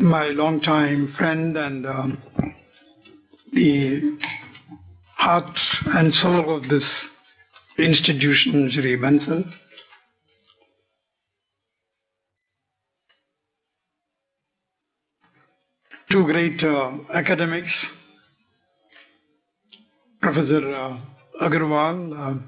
my longtime friend and the heart and soul of this institution, Shri Bansal. Two great academics, Professor Agarwal,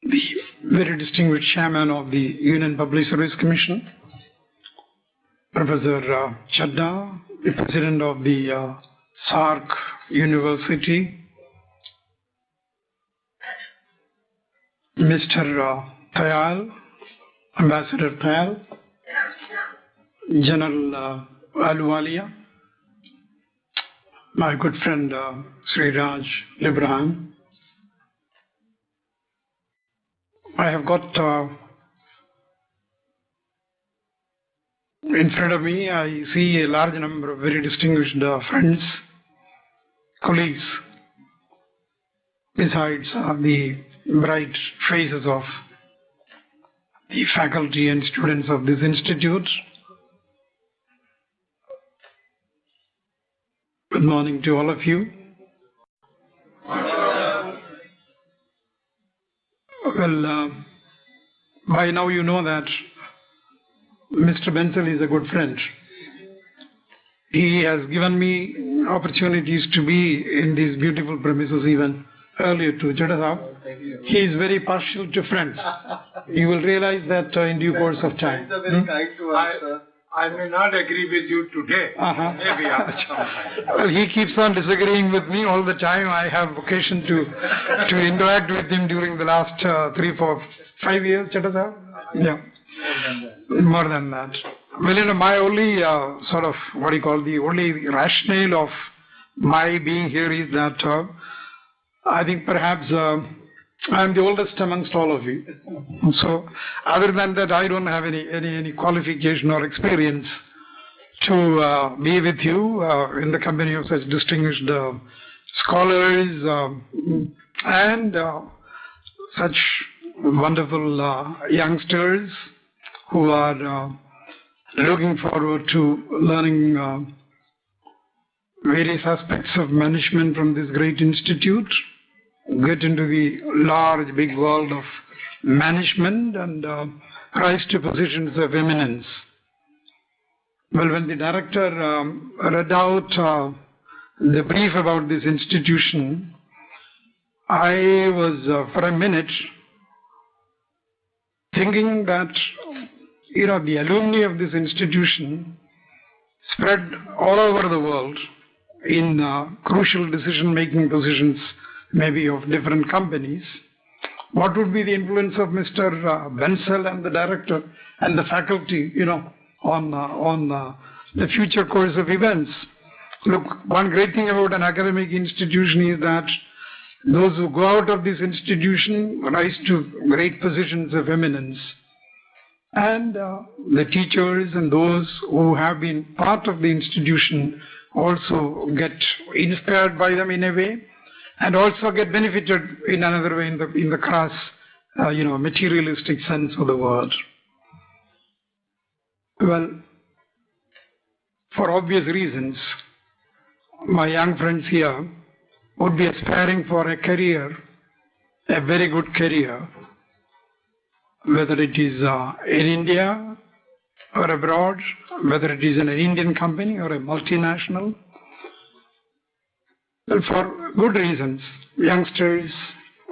the very distinguished chairman of the Union Public Service Commission, Professor Chadda, the president of the SARC University, Mr. Thayal, Ambassador Thayal, General Ahluwalia, my good friend Sri Raj Librahim. I have got in front of me, I see a large number of very distinguished friends, colleagues, besides the bright faces of the faculty and students of this institute. Good morning to all of you. Well, by now you know that Mr. Bansal is a good friend. He has given me opportunities to be in these beautiful premises even earlier to Chadda. He is very partial to friends. You will realize that in due course of time. I may not agree with you today. Maybe well, he keeps on disagreeing with me all the time. I have occasion to interact with him during the last 3, 4, 5 years, Chadda. Yeah. More than that. Well, you know, my only the only rationale of my being here is that I think perhaps I am the oldest amongst all of you. So, other than that, I don't have any qualification or experience to be with you in the company of such distinguished scholars and such wonderful youngsters who are looking forward to learning various aspects of management from this great institute, get into the large, big world of management and rise to positions of eminence. Well, when the director read out the brief about this institution, I was for a minute thinking that, you know, the alumni of this institution spread all over the world in crucial decision-making positions, maybe of different companies. What would be the influence of Mr. Bansal and the director and the faculty, you know, on the future course of events? Look, one great thing about an academic institution is that those who go out of this institution rise to great positions of eminence. And the teachers and those who have been part of the institution also get inspired by them in a way, and also get benefited in another way in the crass, materialistic sense of the word. Well, for obvious reasons, my young friends here would be aspiring for a career, a very good career, whether it is in India or abroad, whether it is in an Indian company or a multinational. Well, for good reasons, youngsters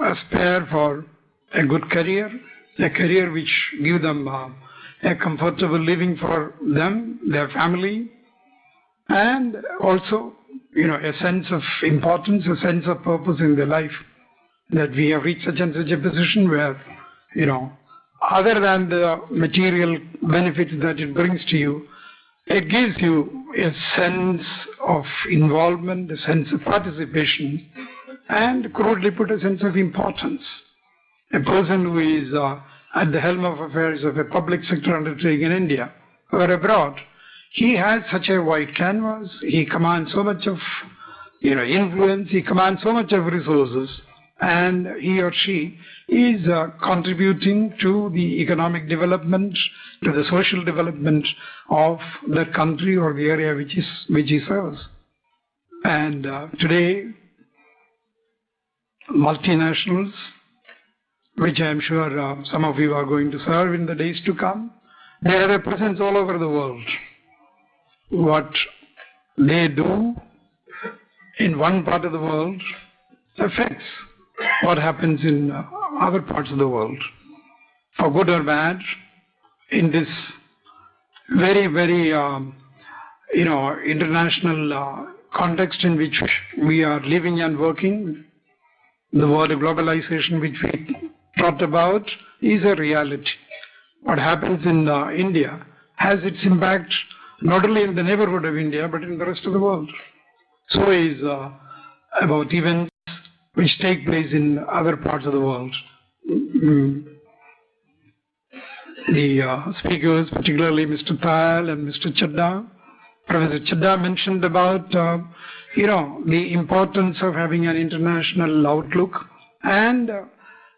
aspire for a good career, a career which gives them a comfortable living for them, their family, and also, a sense of importance, a sense of purpose in their life, that we have reached such and such a position where, other than the material benefits that it brings to you, it gives you a sense of involvement, a sense of participation, and crudely put, a sense of importance. A person who is at the helm of affairs of a public sector undertaking in India or abroad, he has such a wide canvas, he commands so much of influence, he commands so much of resources, and he or she is contributing to the economic development, to the social development of the country or the area which he serves. And today, multinationals, which I am sure some of you are going to serve in the days to come, they have a presence all over the world. What they do in one part of the world affects what happens in other parts of the world. For good or bad, in this very, very, international context in which we are living and working, the word globalization which we talked about is a reality. What happens in India has its impact not only in the neighborhood of India, but in the rest of the world. So is about events which take place in other parts of the world. The speakers, particularly Mr. Thal and Mr. Chadda, Professor Chadda mentioned about, the importance of having an international outlook and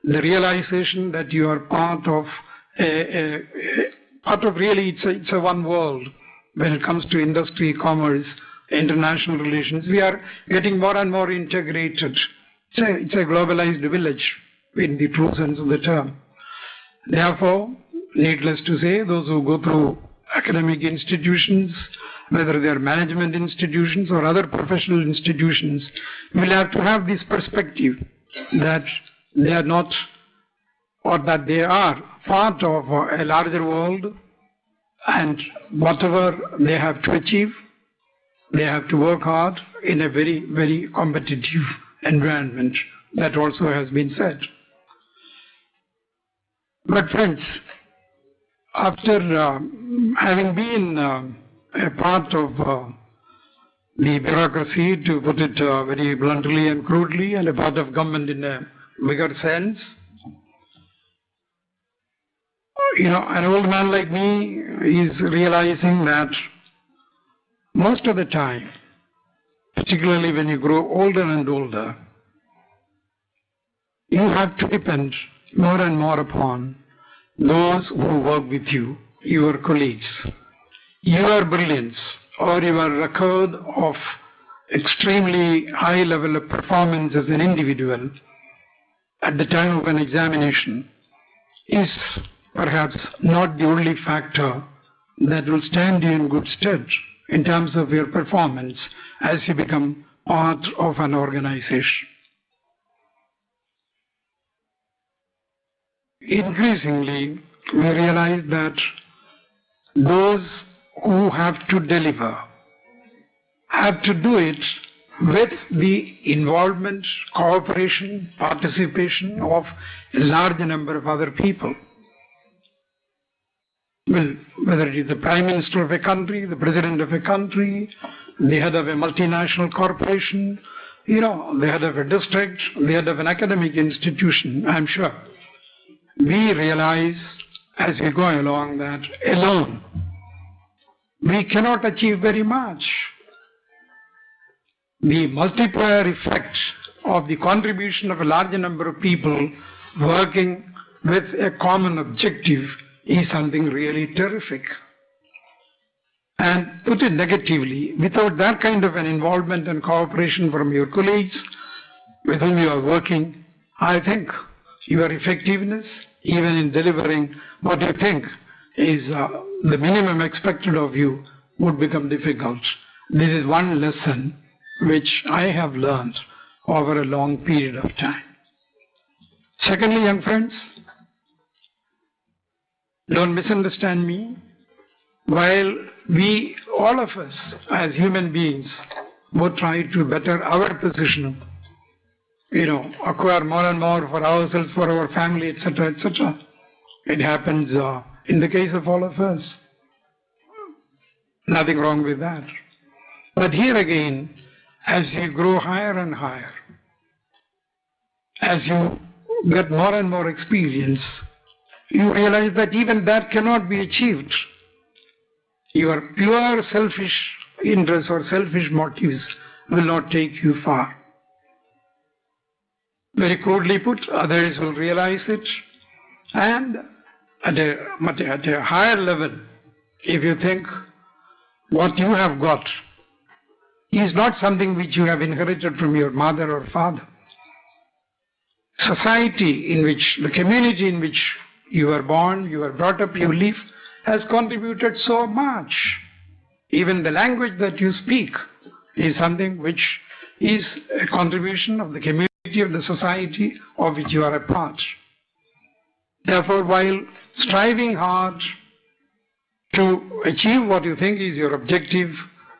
the realization that you are part of really, it's a one world when it comes to industry, commerce, international relations. We are getting more and more integrated. It's a globalized village in the true sense of the term. Therefore, needless to say, those who go through academic institutions, whether they are management institutions or other professional institutions, will have to have this perspective that they are not, or that they are part of a larger world, and whatever they have to achieve, they have to work hard in a very, very competitive environment. That also has been said. But friends, after having been a part of the bureaucracy, to put it very bluntly and crudely, and a part of government in a bigger sense, an old man like me is realizing that most of the time, particularly when you grow older and older, you have to depend more and more upon those who work with you, your colleagues. Your brilliance or your record of extremely high level of performance as an individual at the time of an examination is perhaps not the only factor that will stand you in good stead in terms of your performance as you become part of an organization. Increasingly, we realize that those who have to deliver have to do it with the involvement, cooperation, participation of a large number of other people. Well, whether it is the Prime Minister of a country, the President of a country, the head of a multinational corporation, the head of a district, the head of an academic institution, I'm sure. We realize as we go along that alone we cannot achieve very much. The multiplier effect of the contribution of a large number of people working with a common objective is something really terrific. And put it negatively, without that kind of an involvement and cooperation from your colleagues with whom you are working, I think your effectiveness, even in delivering what you think is the minimum expected of you, would become difficult. This is one lesson which I have learned over a long period of time. Secondly, young friends, don't misunderstand me. While we, all of us as human beings, would try to better our position, acquire more and more for ourselves, for our family, etc., etc. It happens in the case of all of us. Nothing wrong with that. But here again, as you grow higher and higher, as you get more and more experience, you realize that even that cannot be achieved. Your pure selfish interests or selfish motives will not take you far. very crudely put, others will realize it. And at a higher level, if you think what you have got is not something which you have inherited from your mother or father. Society in which, the community in which you were born, you were brought up, you live, has contributed so much. Even the language that you speak is something which is a contribution of the community, of the society of which you are a part. Therefore, while striving hard to achieve what you think is your objective,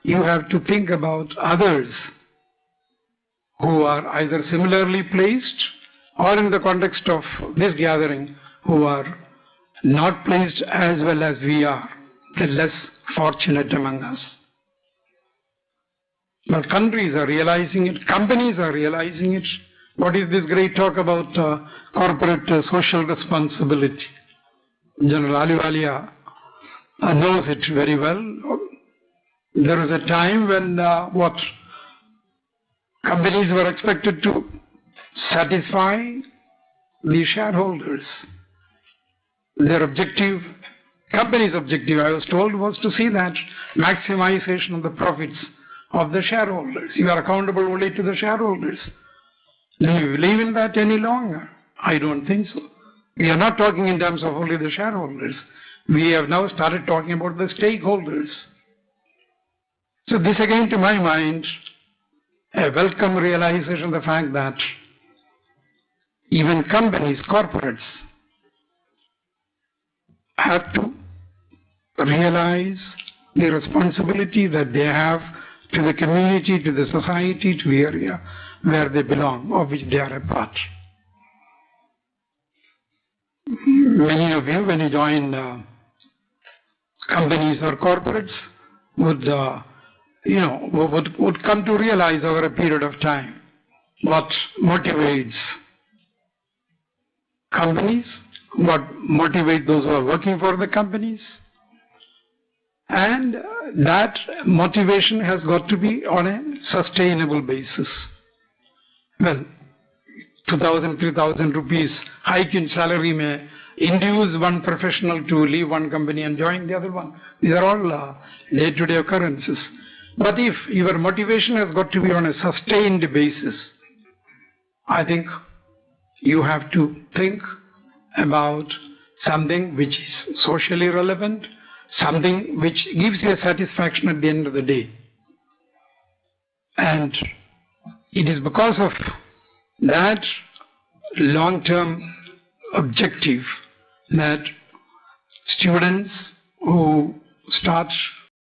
you have to think about others who are either similarly placed or in the context of this gathering who are not placed as well as we are, the less fortunate among us. But countries are realizing it, companies are realizing it. What is this great talk about corporate social responsibility? General Ahluwalia knows it very well. There was a time when companies were expected to satisfy the shareholders. Their objective, company's objective, I was told, was to see that maximization of the profits of the shareholders. You are accountable only to the shareholders. Do you believe in that any longer? I don't think so. We are not talking in terms of only the shareholders. We have now started talking about the stakeholders. So this again, to my mind, a welcome realization of the fact that even companies, corporates, have to realize the responsibility that they have to the community, to the society, to the area where they belong, of which they are a part. Many of you, when you join companies or corporates, would come to realize over a period of time what motivates companies, what motivates those who are working for the companies, and that motivation has got to be on a sustainable basis. Well, 2,000, 3,000 rupees hike in salary may induce one professional to leave one company and join the other one. These are all day-to-day occurrences. But if your motivation has got to be on a sustained basis, I think you have to think about something which is socially relevant, something which gives you a satisfaction at the end of the day. And it is because of that long-term objective that students who start